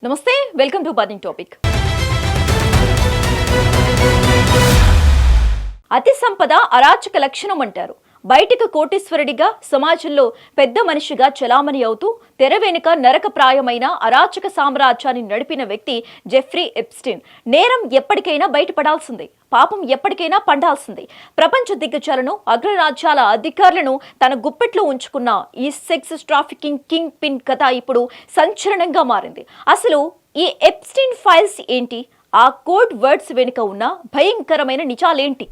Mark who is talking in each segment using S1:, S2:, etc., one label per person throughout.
S1: నమస్తే, welcome to burning topic. అతి సంపద అరాచక లక్షణం అంటారు. బయటకు కోటీశ్వరుడిగా, సమాజంలో పెద్ద మనిషిగా చలామణి అవుతూ తెర వెనుక నరకప్రాయమైన అరాచక సామ్రాజ్యాన్ని నడిపిన వ్యక్తి జెఫ్రీ ఎప్స్టీన్. నేరం ఎప్పటికైనా బయటపడాల్సిందే, పాపం ఎప్పటికైనా పండాల్సిందే. ప్రపంచ దిగ్గజాలను, అగ్రరాజ్యాల అధికారులను తన గుప్పెట్లో ఉంచుకున్న ఈ సెక్స్ ట్రాఫికింగ్ కింగ్ పిన్ కథ ఇప్పుడు సంచలనంగా మారింది. అసలు ఈ ఎప్స్టీన్ ఫైల్స్ ఏంటి? ఆ కోడ్ వర్డ్స్ వెనుక ఉన్న భయంకరమైన నిజాలేంటి?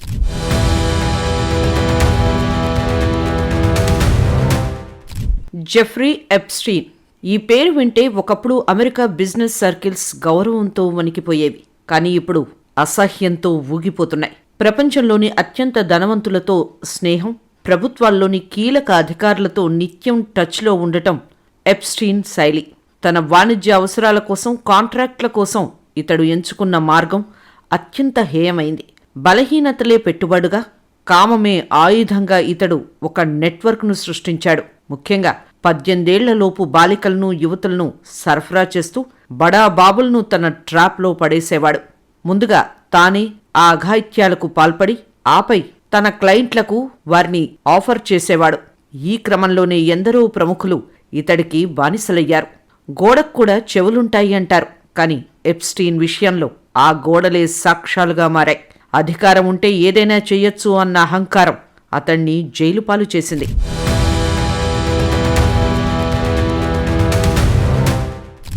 S2: Jeffrey Epstein. ఈ పేరు వింటే ఒకప్పుడు అమెరికా బిజినెస్ సర్కిల్స్ గౌరవంతో వణికిపోయేవి. కానీ ఇప్పుడు అసహ్యంతో ఊగిపోతున్నాయి. ప్రపంచంలోని అత్యంత ధనవంతులతో స్నేహం, ప్రభుత్వాల్లోని కీలక అధికారులతో నిత్యం టచ్లో ఉండటం ఎప్స్టీన్ శైలి. తన వాణిజ్య అవసరాల కోసం, కాంట్రాక్ట్ల కోసం ఇతడు ఎంచుకున్న మార్గం అత్యంత హేయమైంది. బలహీనతలే పెట్టుబడుగా, కామమే ఆయుధంగా ఇతడు ఒక నెట్వర్క్ను సృష్టించాడు. ముఖ్యంగా 18 ఏళ్లలోపు బాలికలను, యువతులను సరఫరా చేస్తూ బడా బాబులను తన ట్రాప్లో పడేసేవాడు. ముందుగా తానే ఆ అఘాయిత్యాలకు పాల్పడి, ఆపై తన క్లయింట్లకు వారిని ఆఫర్ చేసేవాడు. ఈ క్రమంలోనే ఎందరో ప్రముఖులు ఇతడికి బానిసలయ్యారు. గోడకు కూడా చెవులుంటాయి అంటారు. కానీ ఎప్స్టీన్ విషయంలో ఆ గోడలే సాక్ష్యాలుగా మారాయి. అధికారం ఉంటే ఏదైనా చెయ్యొచ్చు అన్న అహంకారం అతణ్ణి జైలు పాలు చేసింది.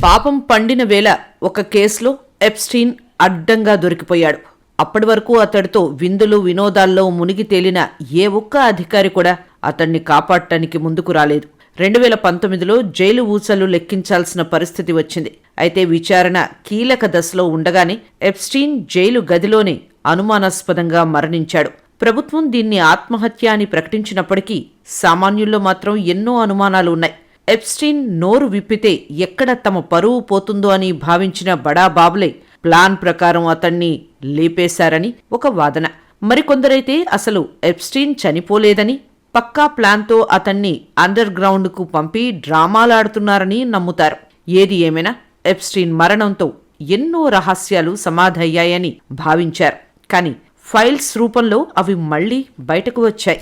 S2: పాపం పండిన వేళ ఒక కేసులో ఎప్స్టీన్ అడ్డంగా దొరికిపోయాడు. అప్పటి వరకు అతడితో విందులు, వినోదాల్లో మునిగి తేలిన ఏ ఒక్క అధికారి కూడా అతన్ని కాపాడటానికి ముందుకు రాలేదు. 2019లో జైలు ఊచలు లెక్కించాల్సిన పరిస్థితి వచ్చింది. అయితే విచారణ కీలక దశలో ఉండగానే ఎప్స్టీన్ జైలు గదిలోనే అనుమానాస్పదంగా మరణించాడు. ప్రభుత్వం దీన్ని ఆత్మహత్య అని ప్రకటించినప్పటికీ సామాన్యుల్లో మాత్రం ఎన్నో అనుమానాలు ఉన్నాయి. ఎప్స్టీన్ నోరు విప్పితే ఎక్కడ తమ పరువు పోతుందో అని భావించిన బడా బాబులే ప్లాన్ ప్రకారం అతన్ని లేపేశారని ఒక వాదన. మరికొందరైతే అసలు ఎప్స్టీన్ చనిపోలేదని, పక్కా ప్లాన్తో అతన్ని అండర్ గ్రౌండ్కు పంపి డ్రామాలాడుతున్నారని నమ్ముతారు. ఏది ఏమైనా ఎప్స్టీన్ మరణంతో ఎన్నో రహస్యాలు సమాధయ్యాయని భావించారు. కానీ ఫైల్స్ రూపంలో అవి మళ్లీ బయటకు వచ్చాయి.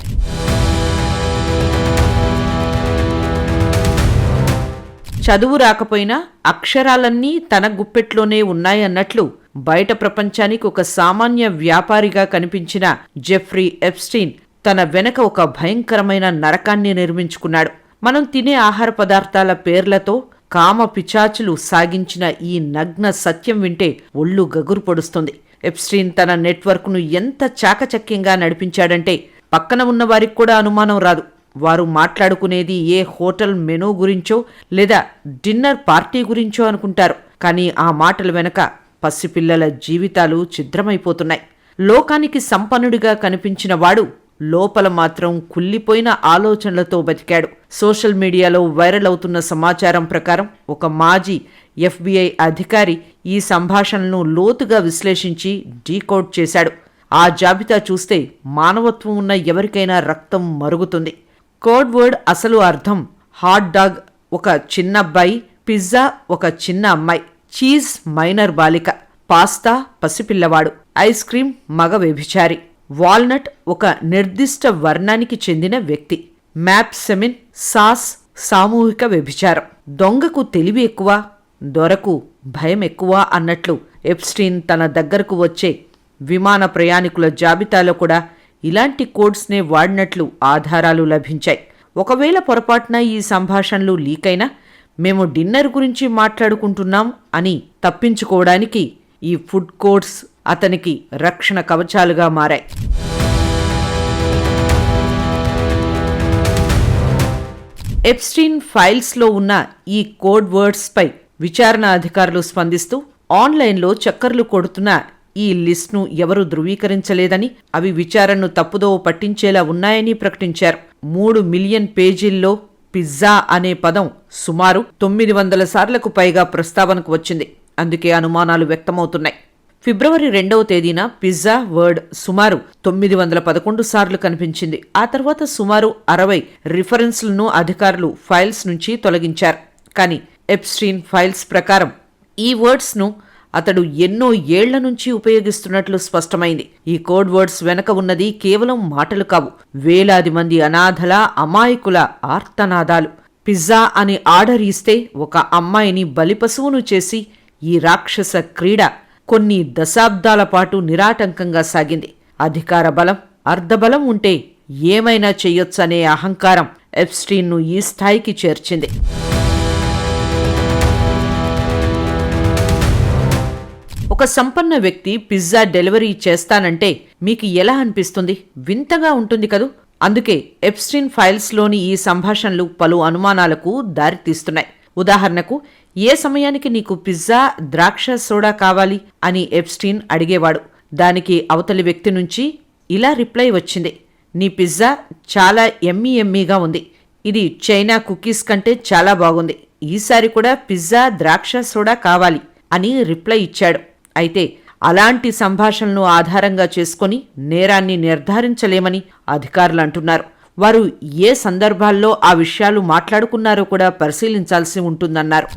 S2: చదువు రాకపోయినా అక్షరాలన్నీ తన గుప్పెట్లోనే ఉన్నాయన్నట్లు బయట ప్రపంచానికి ఒక సామాన్య వ్యాపారిగా కనిపించిన జెఫ్రీ ఎప్స్టీన్ తన వెనక ఒక భయంకరమైన నరకాన్ని నిర్మించుకున్నాడు. మనం తినే ఆహార పదార్థాల పేర్లతో కామ పిచాచులు సాగించిన ఈ నగ్న సత్యం వింటే ఒళ్ళు గగురు పొడుస్తుంది. ఎప్స్టీన్ తన నెట్వర్క్ను ఎంత చాకచక్యంగా నడిపించాడంటే పక్కన ఉన్న వారికి కూడా అనుమానం రాదు. వారు మాట్లాడుకునేది ఏ హోటల్ మెనూ గురించో లేదా డిన్నర్ పార్టీ గురించో అనుకుంటారు. కానీ ఆ మాటల వెనక పసిపిల్లల జీవితాలు ఛిద్రమైపోతున్నాయి. లోకానికి సంపన్నుడిగా కనిపించిన వాడు లోపల మాత్రం కుళ్ళిపోయిన ఆలోచనలతో బతికాడు. సోషల్ మీడియాలో వైరల్ అవుతున్న సమాచారం ప్రకారం ఒక మాజీ FBI అధికారి ఈ సంభాషణలను లోతుగా విశ్లేషించి డీకోడ్ చేశాడు. ఆ జాబితా చూస్తే మానవత్వం ఉన్న ఎవరికైనా రక్తం మరుగుతుంది. కోడ్ వర్డ్ అసలు అర్థం హాట్ డాగ్ ఒక చిన్నబ్బాయి, పిజ్జా ఒక చిన్న అమ్మాయి, చీజ్ మైనర్ బాలిక, పాస్తా పసిపిల్లవాడు, ఐస్ క్రీం మగ వ్యభిచారి, వాల్నట్ ఒక నిర్దిష్ట వర్ణానికి చెందిన వ్యక్తి, మ్యాప్ సెమిన్ సాస్ సామూహిక వ్యభిచారం. దొంగకు తెలివి ఎక్కువ, దొరకు భయం ఎక్కువ అన్నట్లు ఎప్స్టీన్ తన దగ్గరకు వచ్చే విమాన ప్రయాణికుల జాబితాలో కూడా ఇలాంటి కోడ్స్నే వాడినట్లు ఆధారాలు లభించాయి. ఒకవేళ పొరపాటున ఈ సంభాషణలు లీకైనా మేము డిన్నర్ గురించి మాట్లాడుకుంటున్నాం అని తప్పించుకోవడానికి ఈ ఫుడ్ కోడ్స్ అతనికి రక్షణ కవచాలుగా మారాయి. ఎప్స్టీన్ ఫైల్స్లో ఉన్న ఈ కోడ్ వర్డ్స్పై విచారణ అధికారులు స్పందిస్తూ ఆన్లైన్లో చక్కర్లు కొడుతున్న ఈ లిస్ట్ను ఎవరూ ధృవీకరించలేదని, అవి విచారణను తప్పుదోవ పట్టించేలా ఉన్నాయని ప్రకటించారు. 3 మిలియన్ పేజీల్లో పిజ్జా అనే పదం సుమారు 900 సార్లకు పైగా ప్రస్తావనకు వచ్చింది. అందుకే అనుమానాలు వ్యక్తమవుతున్నాయి. ఫిబ్రవరి 2వ తేదీన పిజ్జా వర్డ్ సుమారు 911 సార్లు కనిపించింది. ఆ తర్వాత సుమారు 60 రిఫరెన్స్లను అధికారులు ఫైల్స్ నుంచి తొలగించారు. కానీ ఎప్స్టీన్ ఫైల్స్ ప్రకారం ఈ వర్డ్స్ను అతడు ఎన్నో ఏళ్ల నుంచి ఉపయోగిస్తున్నట్లు స్పష్టమైంది. ఈ కోడ్ వర్డ్స్ వెనక ఉన్నది కేవలం మాటలు కావు, వేలాది మంది అనాథల, అమాయకుల ఆర్తనాదాలు. పిజ్జా అని ఆర్డర్ ఇస్తే ఒక అమ్మాయిని బలిపశువును చేసి ఈ రాక్షస క్రీడ కొన్ని దశాబ్దాల పాటు నిరాటంకంగా సాగింది. అధికార బలం, అర్ధబలం ఉంటే ఏమైనా చెయ్యొచ్చనే అహంకారం ఎప్స్టీన్ను ఈ స్థాయికి చేర్చింది. ఒక సంపన్న వ్యక్తి పిజ్జా డెలివరీ చేస్తానంటే మీకు ఎలా అనిపిస్తుంది? వింతగా ఉంటుంది కదూ. అందుకే ఎప్స్టీన్ ఫైల్స్లోని ఈ సంభాషణలు పలు అనుమానాలకు దారితీస్తున్నాయి. ఉదాహరణకు, ఏ సమయానికి నీకు పిజ్జా, ద్రాక్ష సోడా కావాలి అని ఎప్స్టీన్ అడిగేవాడు. దానికి అవతలి వ్యక్తి నుంచి ఇలా రిప్లై వచ్చింది: నీ పిజ్జా చాలా ఎమ్మీగా ఉంది. ఇది చైనా కుకీస్ కంటే చాలా బాగుంది. ఈసారి కూడా పిజ్జా, ద్రాక్ష సోడా కావాలి అని రిప్లై ఇచ్చాడు. అయితే అలాంటి సంభాషణను ఆధారంగా చేసుకుని నేరాన్ని నిర్ధారించలేమని అధికారులు అంటున్నారు. వారు ఏ సందర్భాల్లో ఆ విషయాలు మాట్లాడుకున్నారో కూడా పరిశీలించాల్సి ఉంటుందన్నారు.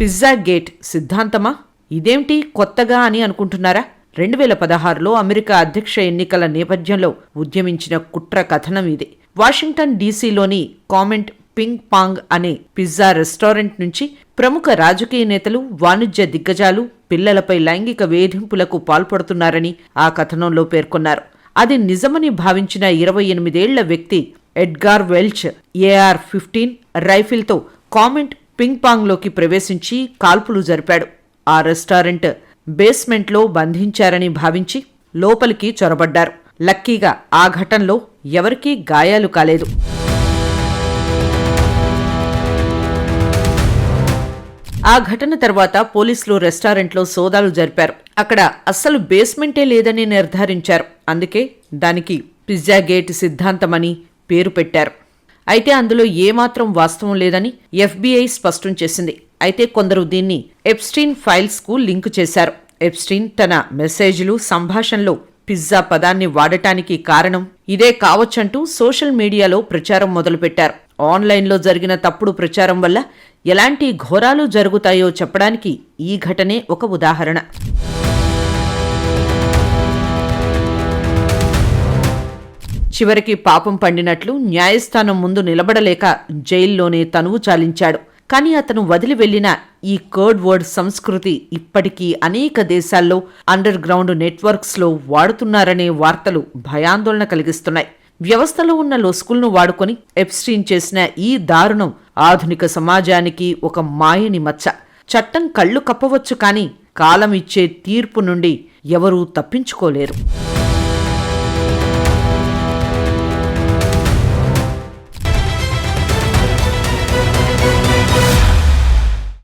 S2: పిజ్జా గేట్ సిద్ధాంతమా? ఇదేంటి కొత్తగా అని అనుకుంటున్నారా? 2016లో అమెరికా అధ్యక్ష ఎన్నికల నేపథ్యంలో ఉద్యమించిన కుట్ర కథనం ఇది. వాషింగ్టన్ డీసీలోని కామెంట్ పింగ్ పాంగ్ అనే పిజ్జా రెస్టారెంట్ నుంచి ప్రముఖ రాజకీయ నేతలు, వాణిజ్య దిగ్గజాలు పిల్లలపై లైంగిక వేధింపులకు పాల్పడుతున్నారని ఆ కథనంలో పేర్కొన్నారు. అది నిజమని భావించిన 28 ఏళ్ల వ్యక్తి ఎడ్గార్ వెల్చ్ AR-15 రైఫిల్తో కామెంట్ పింగ్ పాంగ్లోకి ప్రవేశించి కాల్పులు జరిపాడు. ఆ రెస్టారెంట్ బేస్మెంట్లో బంధించారని భావించి లోపలికి చొరబడ్డారు. లక్కీగా ఆ ఘటనలో ఎవరికీ గాయాలు కాలేదు. ఆ ఘటన తర్వాత పోలీసులు రెస్టారెంట్లో సోదాలు జరిపారు. అక్కడ అస్సలు బేస్మెంటే లేదని నిర్ధారించారు. అందుకే దానికి పిజ్జా గేట్ సిద్ధాంతమని పేరు పెట్టారు. అయితే అందులో ఏమాత్రం వాస్తవం లేదని FBI స్పష్టం చేసింది. అయితే కొందరు దీన్ని ఎప్స్టీన్ ఫైల్స్కు లింకు చేశారు. ఎప్స్టీన్ తన మెసేజ్లు, సంభాషణలో పిజ్జా పదాన్ని వాడటానికి కారణం ఇదే కావచ్చంటూ సోషల్ మీడియాలో ప్రచారం మొదలుపెట్టారు. ఆన్లైన్లో జరిగిన తప్పుడు ప్రచారం వల్ల ఎలాంటి ఘోరాలు జరుగుతాయో చెప్పడానికి ఈ ఘటనే ఒక ఉదాహరణ. చివరికి పాపం పండినట్లు న్యాయస్థానం ముందు నిలబడలేక జైల్లోనే తనువు చాలించాడు. కానీ అతను వదిలి వెళ్లిన ఈ కర్డ్ వర్డ్ సంస్కృతి ఇప్పటికీ అనేక దేశాల్లో అండర్ గ్రౌండ్ నెట్వర్క్స్లో వాడుతున్నారనే వార్తలు భయాందోళన కలిగిస్తున్నాయి. వ్యవస్థలో ఉన్న లొసుకులను వాడుకొని ఎప్స్టీన్ చేసిన ఈ దారుణం ఆధునిక సమాజానికి ఒక మాయని మచ్చ. చట్టం కళ్ళు కప్పవచ్చు, కానీ కాలం ఇచ్చే తీర్పు నుండి ఎవరూ తప్పించుకోలేరు.